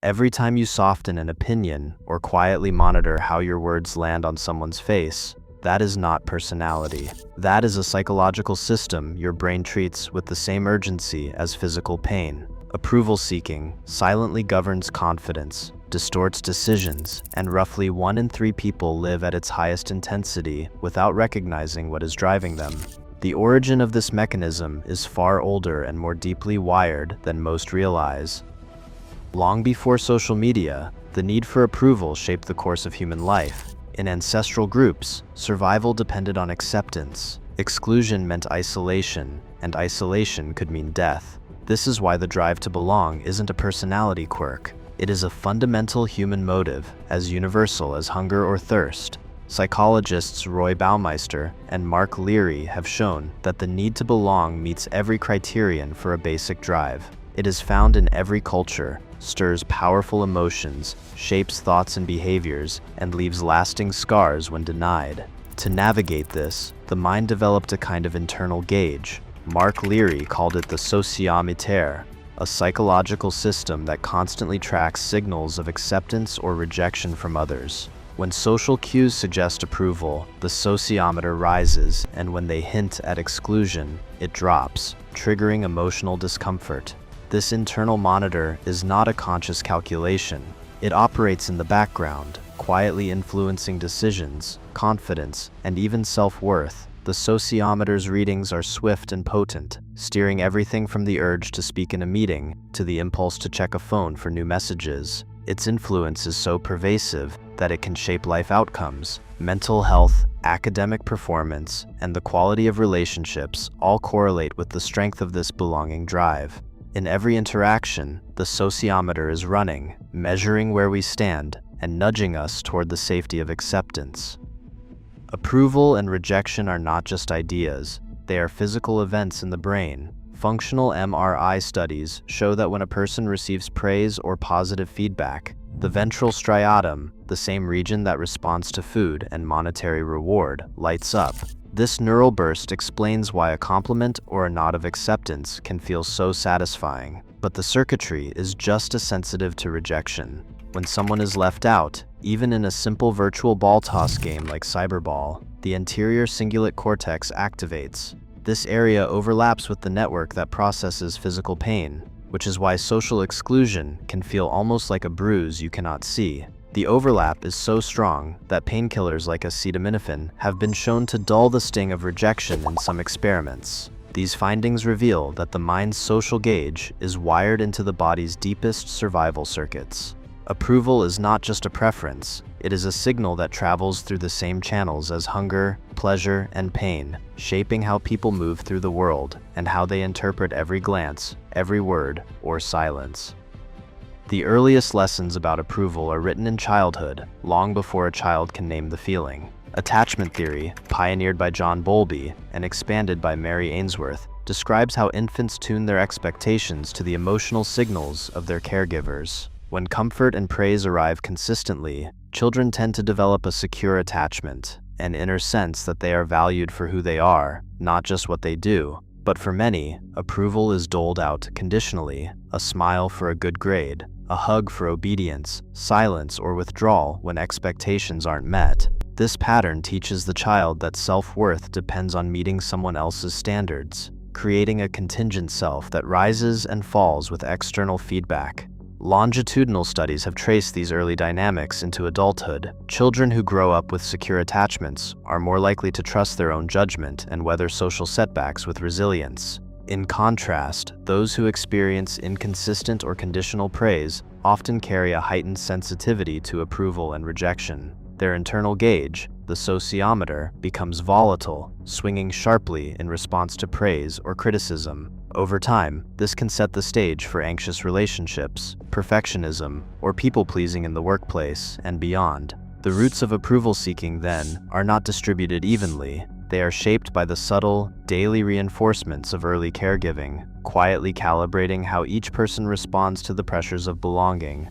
Every time you soften an opinion or quietly monitor how your words land on someone's face, that is not personality. That is a psychological system your brain treats with the same urgency as physical pain. Approval seeking silently governs confidence, distorts decisions, and roughly 1 in 3 people live at its highest intensity without recognizing what is driving them. The origin of this mechanism is far older and more deeply wired than most realize. Long before social media, the need for approval shaped the course of human life. In ancestral groups, survival depended on acceptance. Exclusion meant isolation, and isolation could mean death. This is why the drive to belong isn't a personality quirk. It is a fundamental human motive, as universal as hunger or thirst. Psychologists Roy Baumeister and Mark Leary have shown that the need to belong meets every criterion for a basic drive. It is found in every culture, stirs powerful emotions, shapes thoughts and behaviors, and leaves lasting scars when denied. To navigate this, the mind developed a kind of internal gauge. Mark Leary called it the sociometer, a psychological system that constantly tracks signals of acceptance or rejection from others. When social cues suggest approval, the sociometer rises, and when they hint at exclusion, it drops, triggering emotional discomfort. This internal monitor is not a conscious calculation. It operates in the background, quietly influencing decisions, confidence, and even self-worth. The sociometer's readings are swift and potent, steering everything from the urge to speak in a meeting to the impulse to check a phone for new messages. Its influence is so pervasive that it can shape life outcomes. Mental health, academic performance, and the quality of relationships all correlate with the strength of this belonging drive. In every interaction, the sociometer is running, measuring where we stand, and nudging us toward the safety of acceptance. Approval and rejection are not just ideas, they are physical events in the brain. Functional MRI studies show that when a person receives praise or positive feedback, the ventral striatum, the same region that responds to food and monetary reward, lights up. This neural burst explains why a compliment or a nod of acceptance can feel so satisfying. But the circuitry is just as sensitive to rejection. When someone is left out, even in a simple virtual ball toss game like Cyberball, the anterior cingulate cortex activates. This area overlaps with the network that processes physical pain, which is why social exclusion can feel almost like a bruise you cannot see. The overlap is so strong that painkillers like acetaminophen have been shown to dull the sting of rejection in some experiments. These findings reveal that the mind's social gauge is wired into the body's deepest survival circuits. Approval is not just a preference, it is a signal that travels through the same channels as hunger, pleasure, and pain, shaping how people move through the world and how they interpret every glance, every word, or silence. The earliest lessons about approval are written in childhood, long before a child can name the feeling. Attachment theory, pioneered by John Bowlby and expanded by Mary Ainsworth, describes how infants tune their expectations to the emotional signals of their caregivers. When comfort and praise arrive consistently, children tend to develop a secure attachment, an inner sense that they are valued for who they are, not just what they do. But for many, approval is doled out conditionally, a smile for a good grade, a hug for obedience, silence or withdrawal when expectations aren't met. This pattern teaches the child that self-worth depends on meeting someone else's standards, creating a contingent self that rises and falls with external feedback. Longitudinal studies have traced these early dynamics into adulthood. Children who grow up with secure attachments are more likely to trust their own judgment and weather social setbacks with resilience. In contrast, those who experience inconsistent or conditional praise often carry a heightened sensitivity to approval and rejection. Their internal gauge, the sociometer, becomes volatile, swinging sharply in response to praise or criticism. Over time, this can set the stage for anxious relationships, perfectionism, or people-pleasing in the workplace and beyond. The roots of approval-seeking, then, are not distributed evenly. They are shaped by the subtle, daily reinforcements of early caregiving, quietly calibrating how each person responds to the pressures of belonging.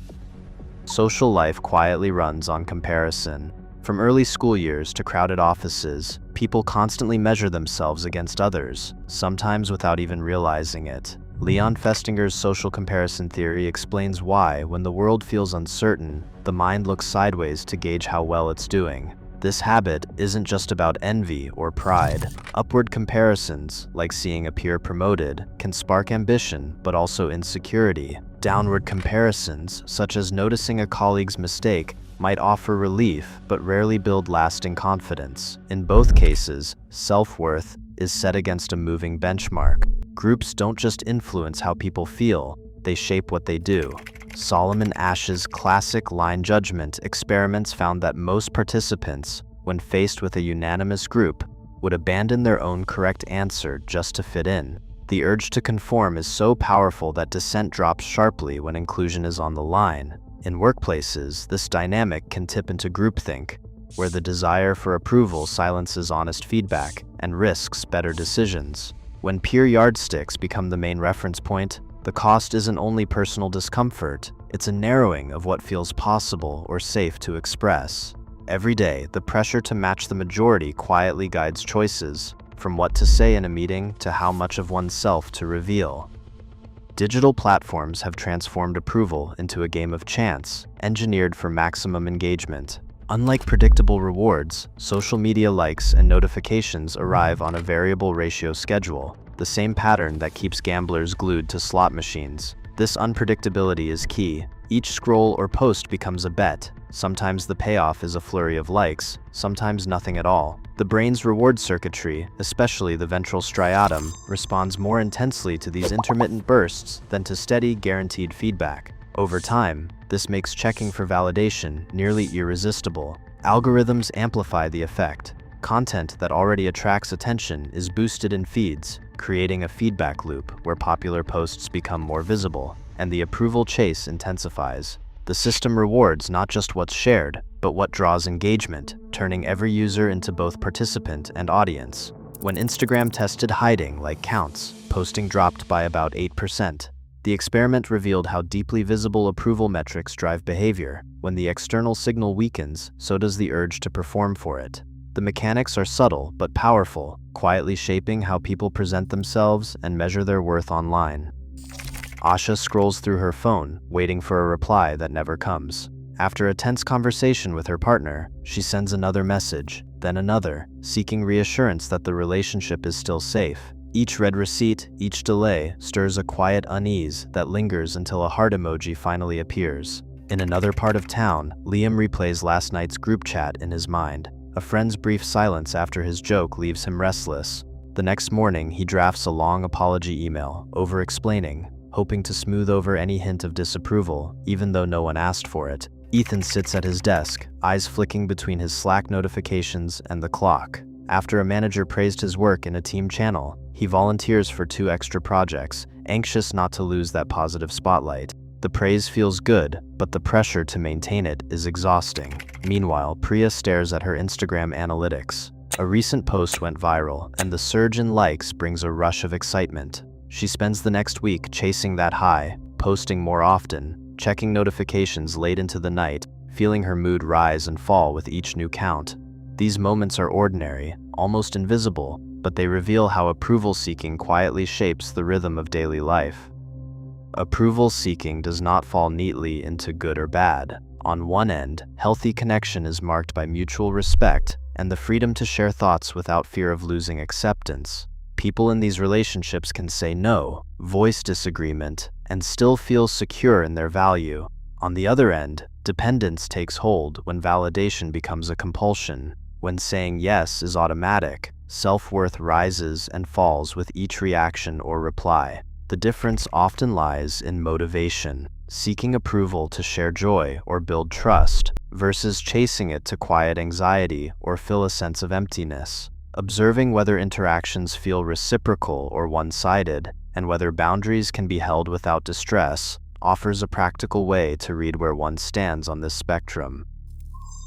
Social life quietly runs on comparison. From early school years to crowded offices, people constantly measure themselves against others, sometimes without even realizing it. Leon Festinger's social comparison theory explains why, when the world feels uncertain, the mind looks sideways to gauge how well it's doing. This habit isn't just about envy or pride. Upward comparisons, like seeing a peer promoted, can spark ambition but also insecurity. Downward comparisons, such as noticing a colleague's mistake, might offer relief but rarely build lasting confidence. In both cases, self-worth is set against a moving benchmark. Groups don't just influence how people feel, they shape what they do. Solomon Asch's classic line judgment experiments found that most participants, when faced with a unanimous group, would abandon their own correct answer just to fit in. The urge to conform is so powerful that dissent drops sharply when inclusion is on the line. In workplaces, this dynamic can tip into groupthink, where the desire for approval silences honest feedback and risks better decisions. When peer yardsticks become the main reference point, the cost isn't only personal discomfort, it's a narrowing of what feels possible or safe to express. Every day, the pressure to match the majority quietly guides choices, from what to say in a meeting to how much of oneself to reveal. Digital platforms have transformed approval into a game of chance, engineered for maximum engagement. Unlike predictable rewards, social media likes and notifications arrive on a variable ratio schedule, the same pattern that keeps gamblers glued to slot machines. This unpredictability is key. Each scroll or post becomes a bet. Sometimes the payoff is a flurry of likes, sometimes nothing at all. The brain's reward circuitry, especially the ventral striatum, responds more intensely to these intermittent bursts than to steady, guaranteed feedback. Over time, this makes checking for validation nearly irresistible. Algorithms amplify the effect. Content that already attracts attention is boosted in feeds, creating a feedback loop where popular posts become more visible, and the approval chase intensifies. The system rewards not just what's shared, but what draws engagement, turning every user into both participant and audience. When Instagram tested hiding like counts, posting dropped by about 8%. The experiment revealed how deeply visible approval metrics drive behavior. When the external signal weakens, so does the urge to perform for it. The mechanics are subtle but powerful, quietly shaping how people present themselves and measure their worth online. Asha scrolls through her phone, waiting for a reply that never comes. After a tense conversation with her partner, she sends another message, then another, seeking reassurance that the relationship is still safe. Each read receipt, each delay, stirs a quiet unease that lingers until a heart emoji finally appears. In another part of town, Liam replays last night's group chat in his mind. A friend's brief silence after his joke leaves him restless. The next morning, he drafts a long apology email, over-explaining, hoping to smooth over any hint of disapproval, even though no one asked for it. Ethan sits at his desk, eyes flicking between his Slack notifications and the clock. After a manager praised his work in a team channel, he volunteers for 2 extra projects, anxious not to lose that positive spotlight. The praise feels good, but the pressure to maintain it is exhausting. Meanwhile, Priya stares at her Instagram analytics. A recent post went viral, and the surge in likes brings a rush of excitement. She spends the next week chasing that high, posting more often, checking notifications late into the night, feeling her mood rise and fall with each new count. These moments are ordinary, almost invisible, but they reveal how approval-seeking quietly shapes the rhythm of daily life. Approval-seeking does not fall neatly into good or bad. On one end, healthy connection is marked by mutual respect and the freedom to share thoughts without fear of losing acceptance. People in these relationships can say no, voice disagreement, and still feel secure in their value. On the other end, dependence takes hold when validation becomes a compulsion. When saying yes is automatic, self-worth rises and falls with each reaction or reply. The difference often lies in motivation, seeking approval to share joy or build trust, versus chasing it to quiet anxiety or fill a sense of emptiness. Observing whether interactions feel reciprocal or one-sided, and whether boundaries can be held without distress, offers a practical way to read where one stands on this spectrum.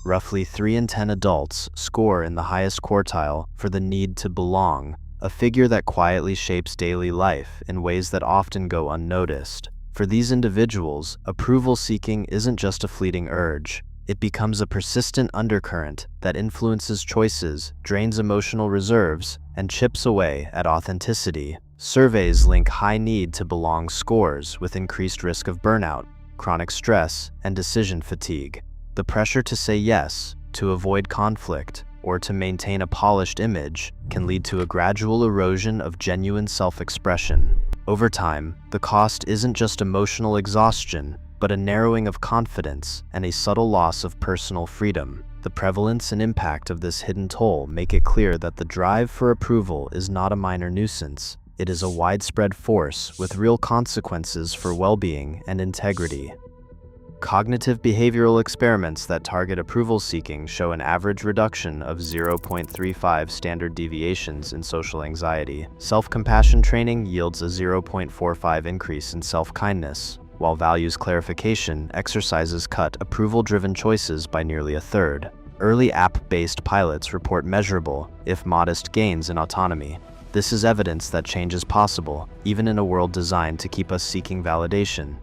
Roughly 3 in 10 adults score in the highest quartile for the need to belong, a figure that quietly shapes daily life in ways that often go unnoticed. For these individuals, approval-seeking isn't just a fleeting urge. It becomes a persistent undercurrent that influences choices, drains emotional reserves, and chips away at authenticity. Surveys link high need to belong scores with increased risk of burnout, chronic stress, and decision fatigue. The pressure to say yes, to avoid conflict, or to maintain a polished image can lead to a gradual erosion of genuine self-expression. Over time, the cost isn't just emotional exhaustion, but a narrowing of confidence and a subtle loss of personal freedom. The prevalence and impact of this hidden toll make it clear that the drive for approval is not a minor nuisance. It is a widespread force with real consequences for well-being and integrity. Cognitive behavioral experiments that target approval seeking show an average reduction of 0.35 standard deviations in social anxiety. Self-compassion training yields a 0.45 increase in self-kindness, while values clarification exercises cut approval-driven choices by nearly a third. Early app-based pilots report measurable, if modest, gains in autonomy. This is evidence that change is possible, even in a world designed to keep us seeking validation.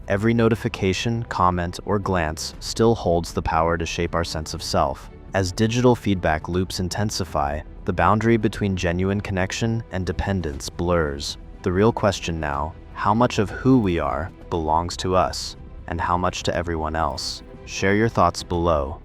Every notification, comment, or glance still holds the power to shape our sense of self. As digital feedback loops intensify, the boundary between genuine connection and dependence blurs. The real question now, how much of who we are belongs to us, and how much to everyone else? Share your thoughts below.